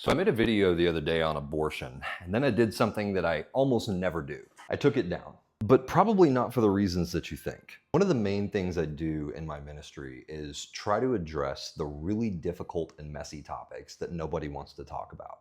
So I made a video the other day on abortion, and then I did something that I almost never do. I took it down, but probably not for the reasons that you think. One of the main things I do in my ministry is try to address the really difficult and messy topics that nobody wants to talk about.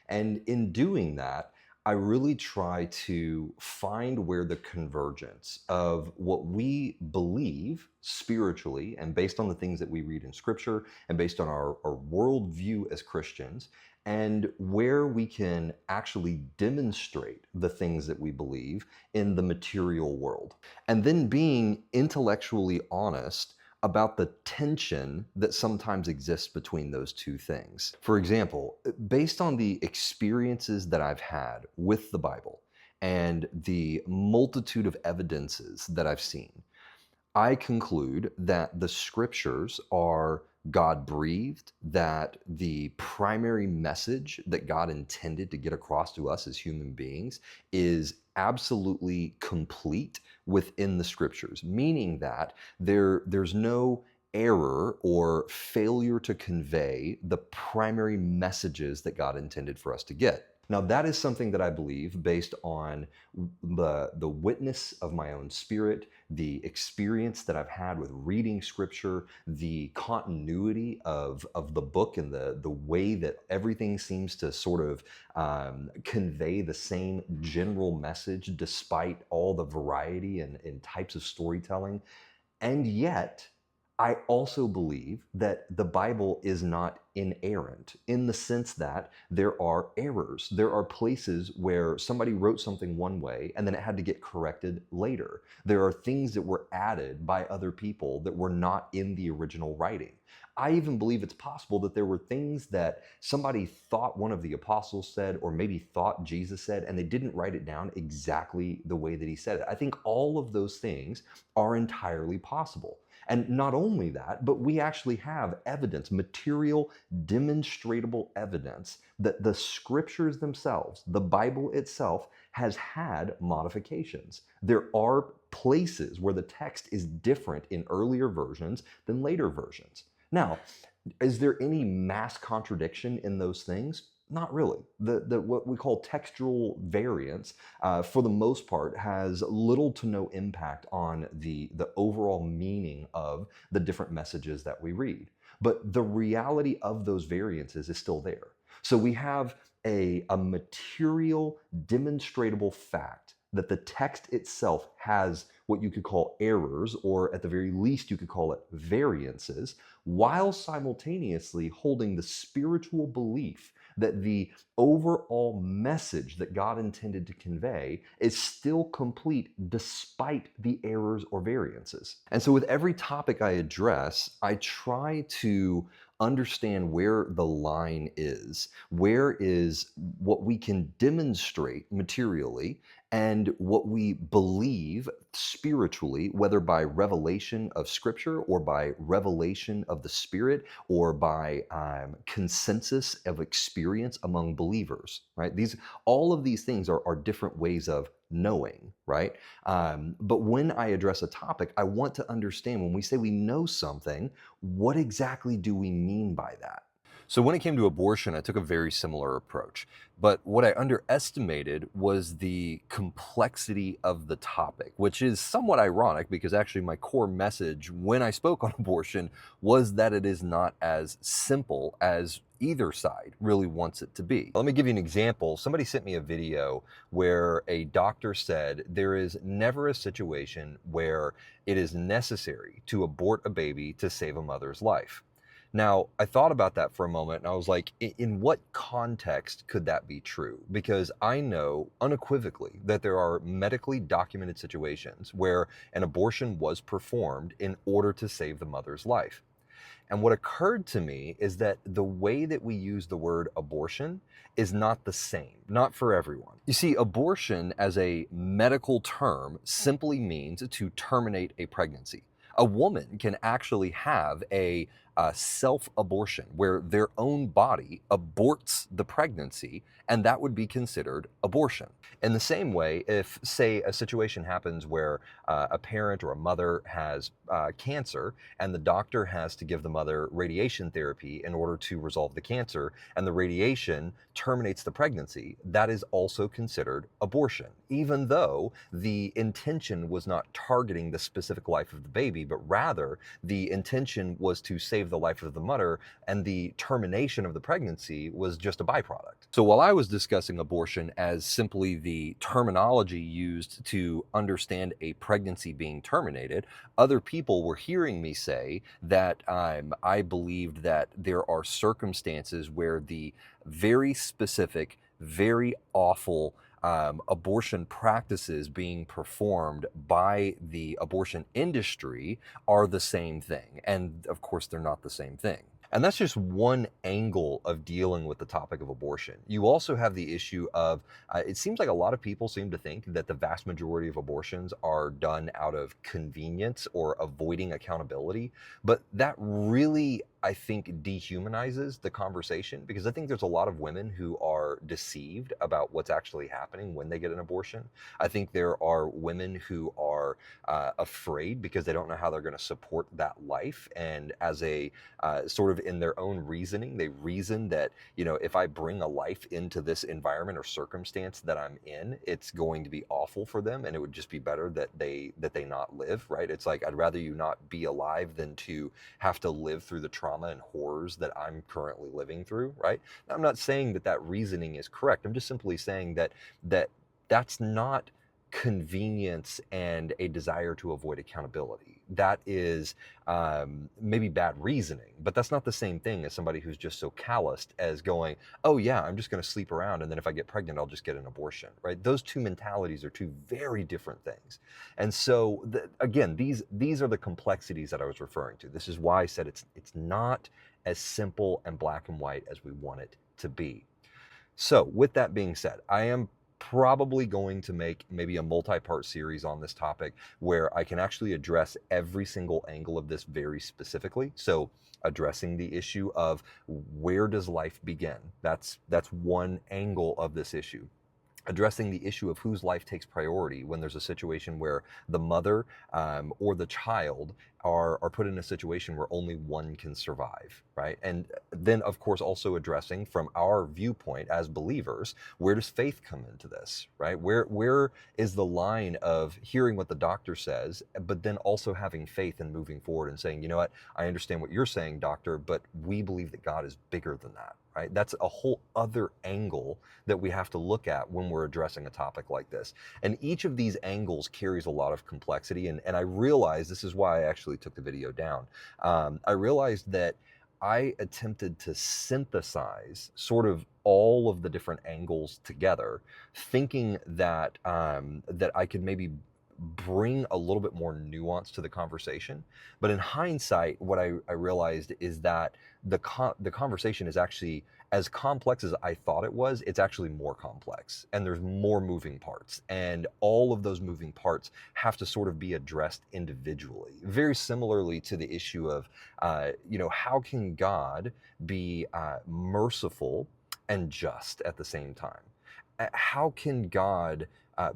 And in doing that, I really try to find where the convergence of what we believe spiritually and based on the things that we read in scripture and based on our worldview as Christians, and where we can actually demonstrate the things that we believe in the material world. And then being intellectually honest about the tension that sometimes exists between those two things. For example, based on the experiences that I've had with the Bible and the multitude of evidences that I've seen, I conclude that the scriptures are God breathed, that the primary message that God intended to get across to us as human beings is absolutely complete within the scriptures, meaning that there's no error or failure to convey the primary messages that God intended for us to get. Now, that is something that I believe based on the witness of my own spirit, the experience that I've had with reading scripture, the continuity of the book and the way that everything seems to sort of convey the same general message despite all the variety and types of storytelling. And yet, I also believe that the Bible is not inerrant in the sense that there are errors. There are places where somebody wrote something one way and then it had to get corrected later. There are things that were added by other people that were not in the original writing. I even believe it's possible that there were things that somebody thought one of the apostles said, or maybe thought Jesus said, and they didn't write it down exactly the way that he said it. I think all of those things are entirely possible. And not only that, but we actually have evidence, material, demonstrable evidence that the scriptures themselves, the Bible itself, has had modifications. There are places where the text is different in earlier versions than later versions. Now, is there any mass contradiction in those things? Not really. The what we call textual variance, for the most part, has little to no impact on the overall meaning of the different messages that we read. But the reality of those variances is still there. So we have a material, demonstrable fact that the text itself has what you could call errors, or at the very least, you could call it variances, while simultaneously holding the spiritual belief that the overall message that God intended to convey is still complete despite the errors or variances. And so with every topic I address, I try to understand where the line is. Where is what we can demonstrate materially and what we believe spiritually, whether by revelation of scripture or by revelation of the spirit or by consensus of experience among believers, right? All of these things are different ways of knowing, right? But when I address a topic, I want to understand when we say we know something, what exactly do we mean by that? So when it came to abortion, I took a very similar approach. But what I underestimated was the complexity of the topic, which is somewhat ironic because actually my core message when I spoke on abortion was that it is not as simple as either side really wants it to be. Let me give you an example. Somebody sent me a video where a doctor said there is never a situation where it is necessary to abort a baby to save a mother's life. Now, I thought about that for a moment and I was like, in what context could that be true? Because I know unequivocally that there are medically documented situations where an abortion was performed in order to save the mother's life. And what occurred to me is that the way that we use the word abortion is not the same, not for everyone. You see, abortion as a medical term simply means to terminate a pregnancy. A woman can actually have a self-abortion, where their own body aborts the pregnancy, and that would be considered abortion. In the same way, if, say, a situation happens where a parent or a mother has cancer, and the doctor has to give the mother radiation therapy in order to resolve the cancer, and the radiation terminates the pregnancy, that is also considered abortion, even though the intention was not targeting the specific life of the baby, but rather the intention was to save the life of the mother, and the termination of the pregnancy was just a byproduct. So while I was discussing abortion as simply the terminology used to understand a pregnancy being terminated, other people were hearing me say that I believed that there are circumstances where the very specific, very awful abortion practices being performed by the abortion industry are the same thing. And of course, they're not the same thing. And that's just one angle of dealing with the topic of abortion. You also have the issue of, it seems like a lot of people seem to think that the vast majority of abortions are done out of convenience or avoiding accountability. But that really, I think, dehumanizes the conversation, because I think there's a lot of women who are deceived about what's actually happening when they get an abortion. I think there are women who are afraid because they don't know how they're going to support that life. And as a sort of in their own reasoning, they reason that, you know, if I bring a life into this environment or circumstance that I'm in, it's going to be awful for them, and it would just be better that they not live, right? It's like, I'd rather you not be alive than to have to live through the trauma and horrors that I'm currently living through, right? Now, I'm not saying that that reasoning is correct. I'm just simply saying that that's not convenience and a desire to avoid accountability. That is maybe bad reasoning, but that's not the same thing as somebody who's just so calloused as going, oh yeah, I'm just going to sleep around, and then if I get pregnant, I'll just get an abortion, right? Those two mentalities are two very different things. And so again, these are the complexities that I was referring to. This is why I said it's not as simple and black and white as we want it to be. So with that being said, I am probably going to make maybe a multi-part series on this topic where I can actually address every single angle of this very specifically. So addressing the issue of where does life begin? That's one angle of this issue. Addressing the issue of whose life takes priority when there's a situation where the mother or the child are put in a situation where only one can survive, right? And then, of course, also addressing from our viewpoint as believers, where does faith come into this, right? Where is the line of hearing what the doctor says, but then also having faith and moving forward and saying, you know what, I understand what you're saying, doctor, but we believe that God is bigger than that, right? That's a whole other angle that we have to look at when we're addressing a topic like this. And each of these angles carries a lot of complexity. And I realize this is why I actually took the video down. I realized that I attempted to synthesize sort of all of the different angles together, thinking that that I could maybe bring a little bit more nuance to the conversation. But in hindsight, what I realized is that the conversation is actually as complex as I thought it was. It's actually more complex, and there's more moving parts, and all of those moving parts have to sort of be addressed individually. Very similarly to the issue of, you know, how can God be merciful and just at the same time? How can God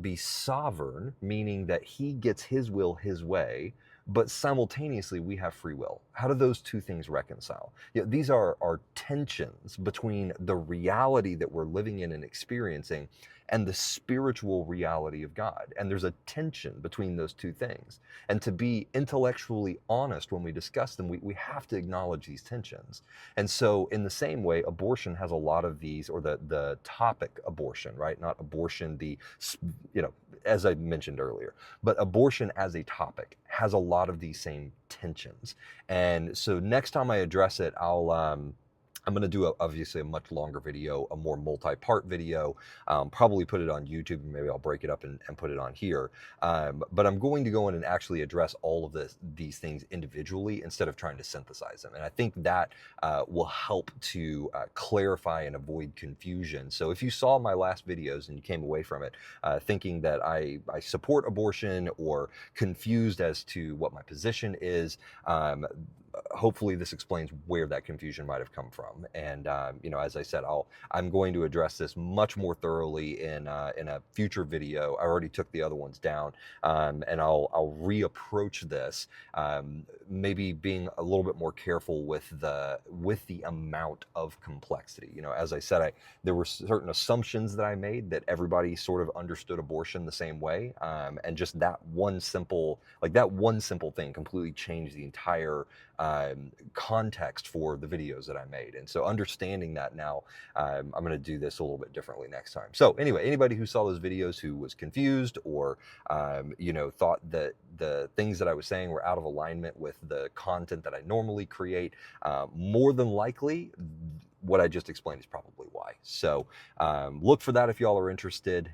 be sovereign, meaning that he gets his will his way, but simultaneously we have free will? How do those two things reconcile? You know, these are tensions between the reality that we're living in and experiencing and the spiritual reality of God. And there's a tension between those two things. And to be intellectually honest when we discuss them, we have to acknowledge these tensions. And so in the same way, abortion has a lot of these, or the topic abortion, right? Not abortion, you know, as I mentioned earlier, but abortion as a topic has a lot of these same tensions. And so next time I address it, I'm going to do obviously a much longer video, a more multi-part video, probably put it on YouTube, and maybe I'll break it up and put it on here. But I'm going to go in and actually address all of these things individually instead of trying to synthesize them. And I think that will help to clarify and avoid confusion. So if you saw my last videos and you came away from it thinking that I support abortion or confused as to what my position is, hopefully this explains where that confusion might have come from. And you know, as I said, I'm going to address this much more thoroughly in a future video. I already took the other ones down, and I'll reapproach this, maybe being a little bit more careful with the amount of complexity. You know, as I said, there were certain assumptions that I made that everybody sort of understood abortion the same way, and just that one simple thing completely changed the entire context for the videos that I made. And so understanding that now, I'm going to do this a little bit differently next time. So anyway, anybody who saw those videos who was confused or you know, thought that the things that I was saying were out of alignment with the content that I normally create, more than likely what I just explained is probably why. So look for that if y'all are interested.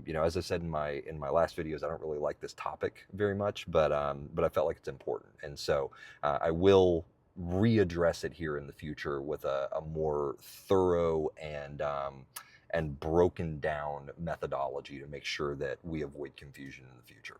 You know, as I said in my last videos, I don't really like this topic very much, but I felt like it's important, and so I will readdress it here in the future with a more thorough and broken down methodology to make sure that we avoid confusion in the future.